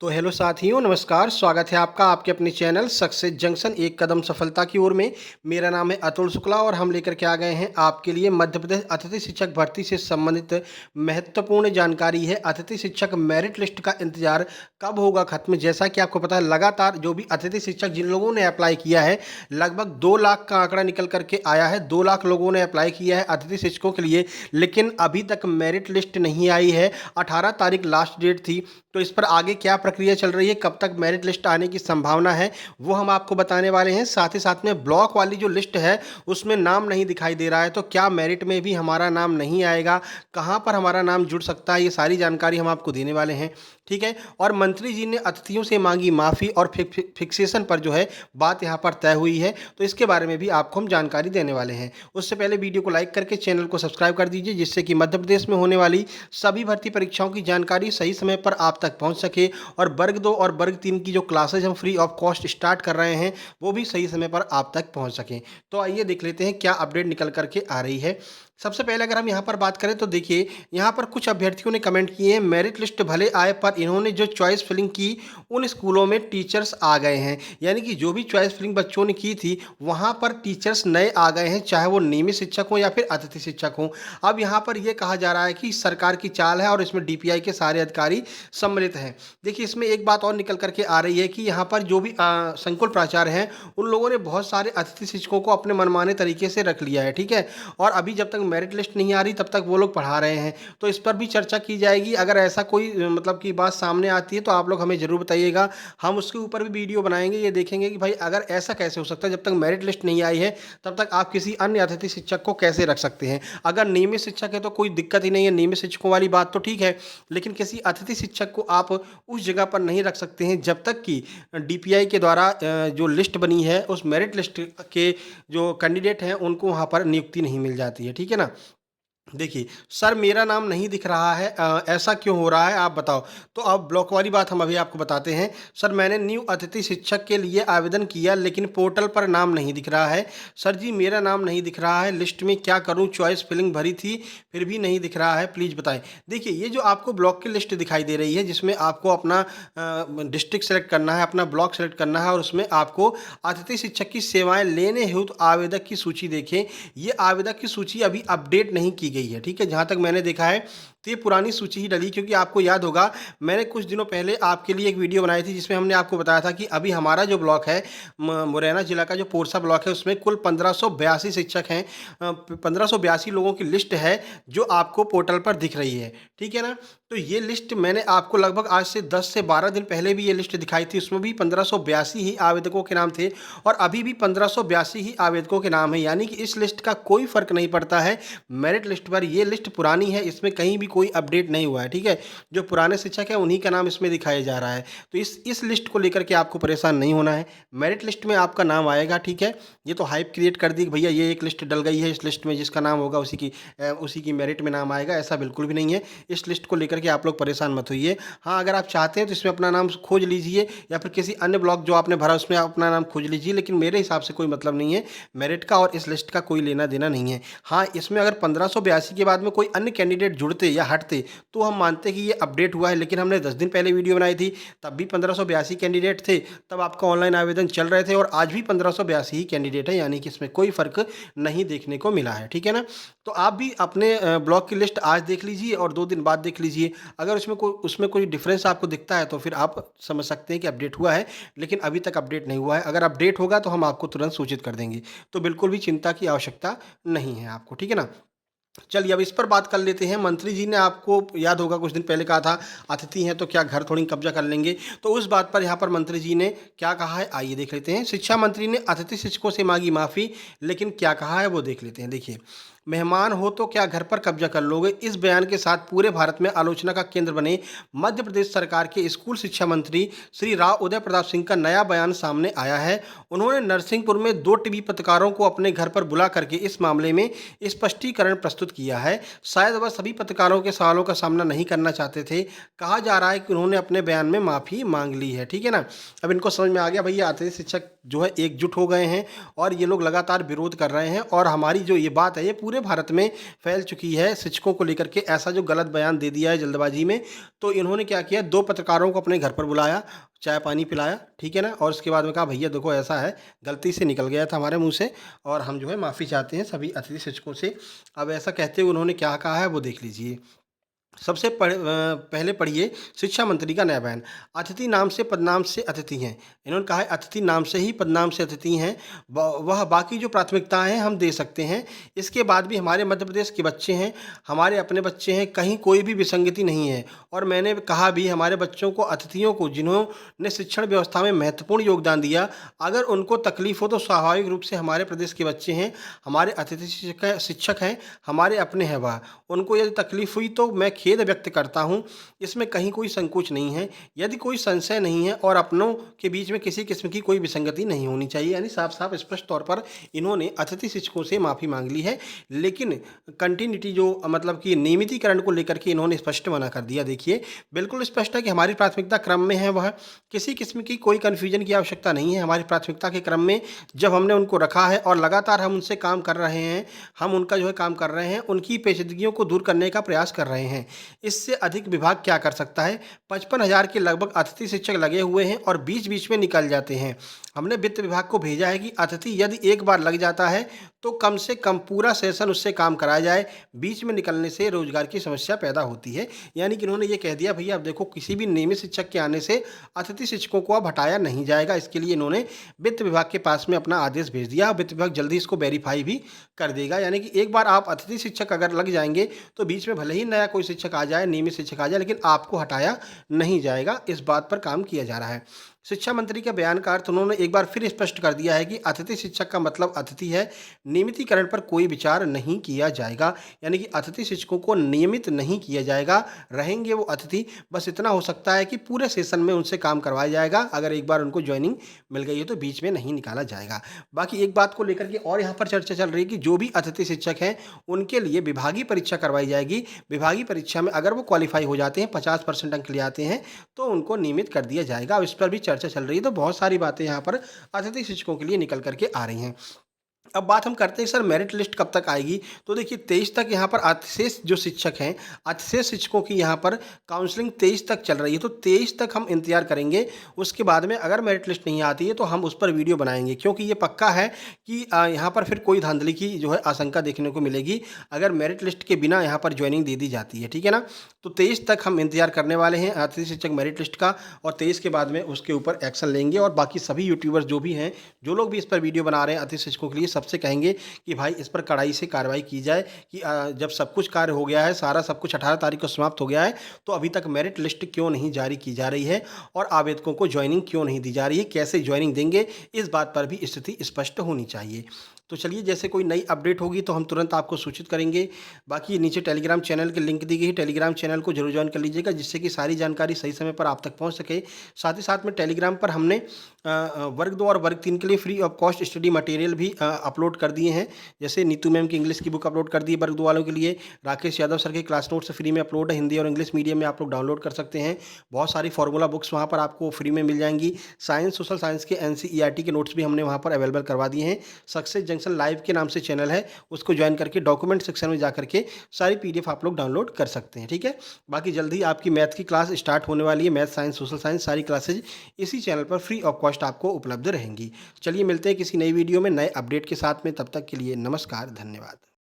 तो हेलो साथियों, नमस्कार। स्वागत है आपका आपके अपने चैनल सक्सेस जंक्शन एक कदम सफलता की ओर में। मेरा नाम है अतुल शुक्ला और हम लेकर के आ गए हैं आपके लिए मध्य प्रदेश अतिथि शिक्षक भर्ती से संबंधित महत्वपूर्ण जानकारी है। अतिथि शिक्षक मेरिट लिस्ट का इंतजार कब होगा खत्म? जैसा कि आपको पता है, लगातार जो भी अतिथि शिक्षक जिन लोगों ने अप्लाई किया है, लगभग 2 लाख का आंकड़ा निकल करके आया है। 2 लाख लोगों ने अप्लाई किया है अतिथि शिक्षकों के लिए, लेकिन अभी तक मेरिट लिस्ट नहीं आई है। 18 तारीख लास्ट डेट थी। तो इस पर आगे क्या प्रक्रिया चल रही है, कब तक मेरिट लिस्ट आने की संभावना है, वो हम आपको बताने वाले हैं। साथ ही साथ में ब्लॉक वाली जो लिस्ट है उसमें नाम नहीं दिखाई दे रहा है, तो क्या मेरिट में भी हमारा नाम नहीं आएगा, कहां पर हमारा नाम जुड़ सकता है, ये सारी जानकारी हम आपको देने वाले हैं। ठीक है। और मंत्री जी ने अतिथियों से मांगी माफ़ी और फिक्सेशन पर जो है बात यहाँ पर तय हुई है, तो इसके बारे में भी आपको हम जानकारी देने वाले हैं। उससे पहले वीडियो को लाइक करके चैनल को सब्सक्राइब कर दीजिए, जिससे कि मध्य प्रदेश में होने वाली सभी भर्ती परीक्षाओं की जानकारी सही समय पर आप तक पहुंच सके और वर्ग 2 और वर्ग 3 की जो क्लासेज हम फ्री ऑफ कॉस्ट स्टार्ट कर रहे हैं वो भी सही समय पर आप तक पहुंच सकें। तो आइए देख लेते हैं क्या अपडेट निकल करके आ रही है। सबसे पहले अगर हम यहाँ पर बात करें तो देखिए, यहाँ पर कुछ अभ्यर्थियों ने कमेंट किए हैं, मेरिट लिस्ट भले आए पर इन्होंने जो चॉइस फिलिंग की उन स्कूलों में टीचर्स आ गए हैं। यानी कि जो भी चॉइस फिलिंग बच्चों ने की थी वहाँ पर टीचर्स नए आ गए हैं, चाहे वो नियमित शिक्षक हों या फिर अतिथि शिक्षक हों। अब यहाँ पर यह कहा जा रहा है कि सरकार की चाल है और इसमें डीपीआई के सारे अधिकारी सम्मिलित हैं। देखिए, इसमें एक बात और निकल करके आ रही है कि यहाँ पर जो भी संकुल प्राचार्य हैं उन लोगों ने बहुत सारे अतिथि शिक्षकों को अपने मनमाने तरीके से रख लिया है। ठीक है। और अभी जब तक मेरिट लिस्ट नहीं आ रही तब तक वो लोग पढ़ा रहे हैं, तो इस पर भी चर्चा की जाएगी। अगर ऐसा कोई मतलब की बात सामने आती है तो आप लोग हमें जरूर बताइएगा, हम उसके ऊपर भी वीडियो बनाएंगे। ये देखेंगे कि भाई अगर ऐसा कैसे हो सकता है, जब तक मेरिट लिस्ट नहीं आई है तब तक आप किसी अन्य अतिथि शिक्षक को कैसे रख सकते हैं। अगर नियमित शिक्षक है तो कोई दिक्कत ही नहीं है, नियमित शिक्षकों वाली बात तो ठीक है, लेकिन किसी अतिथि शिक्षक को आप उस जगह पर नहीं रख सकते हैं जब तक कि डीपीआई के द्वारा जो लिस्ट बनी है उस मेरिट लिस्ट के जो कैंडिडेट हैं उनको वहाँ पर नियुक्ति नहीं मिल जाती है। ठीक है ना। देखिए, सर मेरा नाम नहीं दिख रहा है, ऐसा क्यों हो रहा है आप बताओ। तो अब ब्लॉक वाली बात हम अभी आपको बताते हैं। सर मैंने न्यू अतिथि शिक्षक के लिए आवेदन किया लेकिन पोर्टल पर नाम नहीं दिख रहा है। सर जी मेरा नाम नहीं दिख रहा है, लिस्ट में क्या करूं, चॉइस फिलिंग भरी थी फिर भी नहीं दिख रहा है, प्लीज़ बताएं। देखिए, ये जो आपको ब्लॉक की लिस्ट दिखाई दे रही है जिसमें आपको अपना डिस्ट्रिक्ट सेलेक्ट करना है, अपना ब्लॉक सेलेक्ट करना है और उसमें आपको अतिथि शिक्षक की सेवाएं लेने हेतु आवेदक की सूची देखें। ये आवेदक की सूची अभी अपडेट नहीं की गई है। ठीक है। जहाँ तक मैंने देखा है तो ये पुरानी सूची ही डली, क्योंकि आपको याद होगा मैंने कुछ दिनों पहले आपके लिए एक वीडियो बनाई थी जिसमें हमने आपको बताया था कि अभी हमारा जो ब्लॉक है मुरैना जिला का जो पोरसा ब्लॉक है उसमें कुल 1582 शिक्षक हैं। 1582 लोगों की लिस्ट है जो आपको पोर्टल पर दिख रही है। ठीक है ना। तो ये लिस्ट मैंने आपको लगभग आज से 10 से 12 दिन पहले भी ये लिस्ट दिखाई थी, उसमें भी 1582 ही आवेदकों के नाम थे और अभी भी 1582 ही आवेदकों के नाम है। यानी कि इस लिस्ट का कोई फर्क नहीं पड़ता है मेरिट लिस्ट पर। ये लिस्ट पुरानी है, इसमें कहीं भी कोई अपडेट नहीं हुआ है। ठीक है। जो पुराने शिक्षक हैं उन्हीं का नाम इसमें दिखाया जा रहा है। तो इस लिस्ट को लेकर के आपको परेशान नहीं होना है, मेरिट लिस्ट में आपका नाम आएगा। ठीक है। ये तो हाइप क्रिएट कर दी कि भैया ये एक लिस्ट डल गई है, इस लिस्ट में जिसका नाम होगा उसी की मेरिट में नाम आएगा, ऐसा बिल्कुल भी नहीं है। इस लिस्ट को लेकर के आप लोग परेशान मत होइए। हाँ, अगर आप चाहते हैं तो इसमें अपना नाम खोज लीजिए या फिर किसी अन्य ब्लॉक जो आपने भरा उसमें अपना नाम खोज लीजिए, लेकिन मेरे हिसाब से कोई मतलब नहीं है मेरिट का और इस लिस्ट का कोई लेना देना नहीं है। हाँ, इसमें अगर 1582 के बाद में कोई अन्य कैंडिडेट जुड़ते या हटते तो हम मानते कि ये अपडेट हुआ है, लेकिन हमने 10 दिन पहले वीडियो बनाई थी तब भी 1582 कैंडिडेट थे, तब आपका ऑनलाइन आवेदन चल रहे थे और आज भी 1582 ही कैंडिडेट है, यानी कि इसमें कोई फर्क नहीं देखने को मिला है। ठीक है ना। तो आप भी अपने ब्लॉक की लिस्ट आज देख लीजिए और 2 दिन बाद देख लीजिए। अगर उसमें कोई डिफरेंस आपको दिखता है तो फिर आप समझ सकते हैं कि अपडेट हुआ है, लेकिन अभी तक अपडेट नहीं हुआ है। अगर अपडेट होगा तो हम आपको तुरंत सूचित कर देंगे, तो बिल्कुल भी चिंता की आवश्यकता नहीं है आपको। ठीक है ना। चलिए अब इस पर बात कर लेते हैं। मंत्री जी ने, आपको याद होगा कुछ दिन पहले कहा था अतिथि हैं तो क्या घर थोड़ी कब्जा कर लेंगे, तो उस बात पर यहाँ पर मंत्री जी ने क्या कहा है आइए देख लेते हैं। शिक्षा मंत्री ने अतिथि शिक्षकों से मांगी माफ़ी, लेकिन क्या कहा है वो देख लेते हैं। देखिए, मेहमान हो तो क्या घर पर कब्जा कर लोगे, इस बयान के साथ पूरे भारत में आलोचना का केंद्र बने मध्य प्रदेश सरकार के स्कूल शिक्षा मंत्री श्री राव उदय प्रताप सिंह का नया बयान सामने आया है। उन्होंने नरसिंहपुर में 2 टीवी पत्रकारों को अपने घर पर बुला करके इस मामले में स्पष्टीकरण प्रस्तुत किया है। शायद वह सभी पत्रकारों के सवालों का सामना नहीं करना चाहते थे। कहा जा रहा है कि उन्होंने अपने बयान में माफ़ी मांग ली है। ठीक है ना। अब इनको समझ में आ गया भैया अतिथि शिक्षक जो है एकजुट हो गए हैं और ये लोग लगातार विरोध कर रहे हैं और हमारी जो ये बात है ये पूरे पूरे भारत में फैल चुकी है शिक्षकों को लेकर के ऐसा जो गलत बयान दे दिया है जल्दबाजी में। तो इन्होंने क्या किया, 2 पत्रकारों को अपने घर पर बुलाया, चाय पानी पिलाया, ठीक है ना, और उसके बाद में कहा भैया देखो ऐसा है, गलती से निकल गया था हमारे मुँह से और हम जो है माफ़ी चाहते हैं सभी अतिथि शिक्षकों से। अब ऐसा कहते हुए उन्होंने क्या कहा है वो देख लीजिए। सबसे पहले पढ़िए शिक्षा मंत्री का नया बयान। अतिथि नाम से पदनाम से अतिथि हैं। इन्होंने कहा है अतिथि नाम से ही पदनाम से अतिथि हैं। वह बाकी जो प्राथमिकताएं हैं हम दे सकते हैं। इसके बाद भी हमारे मध्य प्रदेश के बच्चे हैं, हमारे अपने बच्चे हैं, कहीं कोई भी विसंगति नहीं है। और मैंने कहा भी हमारे बच्चों को, अतिथियों को जिन्होंने शिक्षण व्यवस्था में महत्वपूर्ण योगदान दिया, अगर उनको तकलीफ हो तो स्वाभाविक रूप से हमारे प्रदेश के बच्चे हैं, हमारे अतिथि शिक्षक हैं, हमारे अपने हैं वह, उनको यदि तकलीफ हुई तो मैं खेद व्यक्त करता हूं। इसमें कहीं कोई संकोच नहीं है, यदि कोई संशय नहीं है और अपनों के बीच में किसी किस्म की कोई विसंगति नहीं होनी चाहिए। यानी साफ साफ स्पष्ट तौर पर इन्होंने अतिथि शिक्षकों से माफ़ी मांग ली है, लेकिन कंटिन्यूटी जो मतलब कि नियमितीकरण को लेकर के इन्होंने स्पष्ट मना कर दिया। देखिए बिल्कुल स्पष्ट है कि हमारी प्राथमिकता क्रम में है, वह किसी किस्म की कोई कन्फ्यूजन की आवश्यकता नहीं है। हमारी प्राथमिकता के क्रम में जब हमने उनको रखा है और लगातार हम उनसे काम कर रहे हैं, हम उनका जो है काम कर रहे हैं, उनकी पेचीदगियों को दूर करने का प्रयास कर रहे हैं। इससे अधिक विभाग क्या कर सकता है। 55,000 के लगभग अतिथि शिक्षक लगे हुए हैं और बीच बीच में निकल जाते हैं। हमने वित्त विभाग को भेजा है कि अतिथि यदि एक बार लग जाता है तो कम से कम पूरा सेशन उससे काम कराया जाए, बीच में निकलने से रोजगार की समस्या पैदा होती है। यानी कि उन्होंने ये कह दिया भैया अब देखो किसी भी नियमित शिक्षक के आने से अतिथि शिक्षकों को अब हटाया नहीं जाएगा। इसके लिए इन्होंने वित्त विभाग के पास में अपना आदेश भेज दिया। वित्त विभाग जल्दी इसको वेरीफाई भी कर देगा। यानी कि एक बार आप अतिथि शिक्षक अगर लग जाएंगे तो बीच में भले ही नया कोई शिक्षक आ जाए, नियमित शिक्षक आ जाए, लेकिन आपको हटाया नहीं जाएगा। इस बात पर काम किया जा रहा है। शिक्षा मंत्री के बयान का अर्थ उन्होंने एक बार फिर स्पष्ट कर दिया है कि अतिथि शिक्षक का मतलब अतिथि है, नियमितीकरण पर कोई विचार नहीं किया जाएगा। यानी कि अतिथि शिक्षकों को नियमित नहीं किया जाएगा, रहेंगे वो अतिथि। बस इतना हो सकता है कि पूरे सेशन में उनसे काम करवाया जाएगा। अगर एक बार उनको ज्वाइनिंग मिल गई है तो बीच में नहीं निकाला जाएगा। बाकी एक बात को लेकर के और यहाँ पर चर्चा चल रही है कि जो भी अतिथि शिक्षक हैं उनके लिए विभागीय परीक्षा करवाई जाएगी। विभागीय परीक्षा में अगर वो क्वालिफाई हो जाते हैं, 50% अंक ले आते हैं, तो उनको नियमित कर दिया जाएगा। अब इस पर भी चर्चा चल रही है। तो बहुत सारी बातें यहाँ पर अतिथि शिक्षकों के लिए निकल करके आ रही हैं। अब बात हम करते हैं सर मेरिट लिस्ट कब तक आएगी। तो देखिए 23 तक यहाँ पर अतिशेष जो शिक्षक हैं, अतिशेष शिक्षकों की यहाँ पर काउंसलिंग 23 तक चल रही है। तो 23 तक हम इंतजार करेंगे। उसके बाद में अगर मेरिट लिस्ट नहीं आती है तो हम उस पर वीडियो बनाएंगे, क्योंकि ये पक्का है कि यहाँ पर फिर कोई धांधली की जो है आशंका देखने को मिलेगी अगर मेरिट लिस्ट के बिना यहाँ पर ज्वाइनिंग दे दी जाती है। ठीक है ना। तो 23 तक हम इंतजार करने वाले हैं अतिथि शिक्षक मेरिट लिस्ट का, और 23 के बाद में उसके ऊपर एक्शन लेंगे। और बाकी सभी यूट्यूबर्स जो भी हैं, जो लोग भी इस पर वीडियो बना रहे हैं अतिथि शिक्षकों के लिए, सबसे कहेंगे कि भाई इस पर कड़ाई से कार्रवाई की जाए कि जब सब कुछ कार्य हो गया है, सारा सब कुछ 18 तारीख को समाप्त हो गया है, तो अभी तक मेरिट लिस्ट क्यों नहीं जारी की जा रही है और आवेदकों को ज्वाइनिंग क्यों नहीं दी जा रही है, कैसे ज्वाइनिंग देंगे, इस बात पर भी स्थिति स्पष्ट होनी चाहिए। तो चलिए जैसे कोई नई अपडेट होगी तो हम तुरंत आपको सूचित करेंगे। बाकी नीचे टेलीग्राम चैनल की लिंक दी गई है, टेलीग्राम चैनल को जरूर ज्वाइन कर लीजिएगा, जिससे कि सारी जानकारी सही समय पर आप तक पहुंच सके। साथ ही साथ में टेलीग्राम पर हमने वर्ग 2 और वर्ग 3 के लिए free of cost study material भी अपलोड कर दिए हैं। जैसे नीतू मैम की इंग्लिश की बुक अपलोड कर दी है वर्ग 2 वालों के लिए, राकेश यादव सर के क्लास नोट्स फ्री में अपलोड है, हिंदी और इंग्लिश मीडियम में आप लोग डाउनलोड कर सकते हैं। बहुत सारी फॉर्मूला बुक्स वहाँ पर आपको फ्री में मिल जाएंगी। साइंस सोशल साइंस के NCERT के नोट्स भी हमने वहाँ पर अवेलेबल करवा दिए हैं। सक्सेस जंक्शन लाइव के नाम से चैनल है, उसको ज्वाइन करके डॉक्यूमेंट सेक्शन में जा करके सारी PDF आप लोग डाउनलोड कर सकते हैं। ठीक है। बाकी जल्दी आपकी मैथ की क्लास स्टार्ट होने वाली है। मैथ, साइंस, सोशल साइंस सारी क्लासेज इसी चैनल पर फ्री ऑफ कॉस्ट आपको उपलब्ध रहेंगी। चलिए मिलते हैं किसी नई वीडियो में नए अपडेट के साथ में। तब तक के लिए नमस्कार, धन्यवाद।